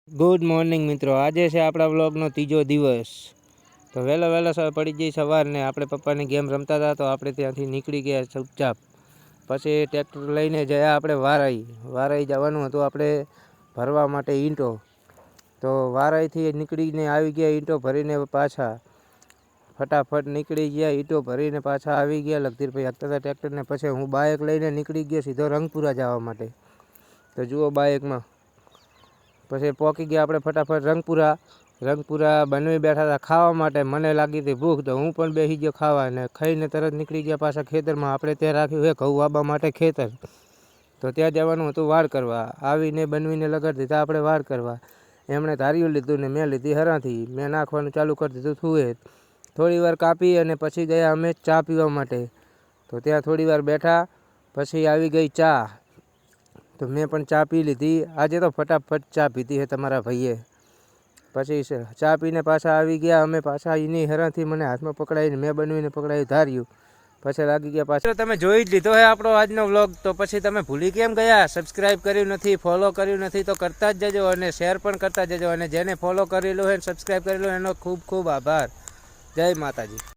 Good morning મિત્રો, આજે છે આપણા વ્લોગનો ત્રીજો દિવસ। તો વહેલો પડી ગઈ સવારને આપણે પપ્પાની ગેમ રમતા હતા તો આપણે ત્યાંથી નીકળી ગયા ચૂપચાપ। પછી ટ્રેક્ટર લઈને ગયા આપણે વારાઈ જવાનું હતું આપણે ભરવા માટે ઈંટો। તો વારાઈથી નીકળીને આવી ગયા ઈંટો ભરીને પાછા ફટાફટ નીકળી ગયા ઈંટો ભરીને પાછા આવી ગયા। લગધીરભાઈ હાંકતા હતા ટ્રેક્ટરને। પછી હું બાઇક લઈને નીકળી ગયો સીધો રંગપુરા જવા માટે। તો જુઓ બાઇકમાં પછી પહોંચી ગયા આપણે ફટાફટ રંગપુરા બનવી બેઠા હતા ખાવા માટે। મને લાગી હતી ભૂખ તો હું પણ બેસી ગયો ખાવા અને ખાઈને તરત નીકળી ગયા પાછા ખેતરમાં। આપણે ત્યાં રાખ્યું છે ઘઉં વાવવા માટે ખેતર, તો ત્યાં જવાનું હતું વાડ કરવા। આવીને બનવીને લગાડી દીધા આપણે વાડ કરવા। એમણે ધાર્યું લીધું ને મેં લીધી હરાથી। મેં નાખવાનું ચાલુ કરી દીધું થુએ। થોડી વાર કાપી અને પછી ગયા અમે ચા પીવા માટે। તો ત્યાં થોડી વાર બેઠા પછી આવી ગઈ ચા। તો મેં પણ ચા પી લીધી। આજે તો ફટાફટ ચા પીધી છે તમારા ભાઈએ। પછી ચા પીને પાછા આવી ગયા અમે પાછા એની હરાથી મને હાથમાં પકડાવીને મેં બનવીને પકડાવી ધાર્યું। પછી લાગી ગયા પાછા। તમે જોઈ જ લીધો છે આપણો આજનો વ્લોગ, તો પછી તમે ભૂલી કેમ ગયા? સબસ્ક્રાઈબ કર્યું નથી, ફોલો કર્યું નથી તો કરતા જ જજો અને શેર પણ કરતા જજો। અને જેને ફોલો કરેલું હોય સબસ્ક્રાઈબ કરેલું એનો ખૂબ ખૂબ આભાર। જય માતાજી।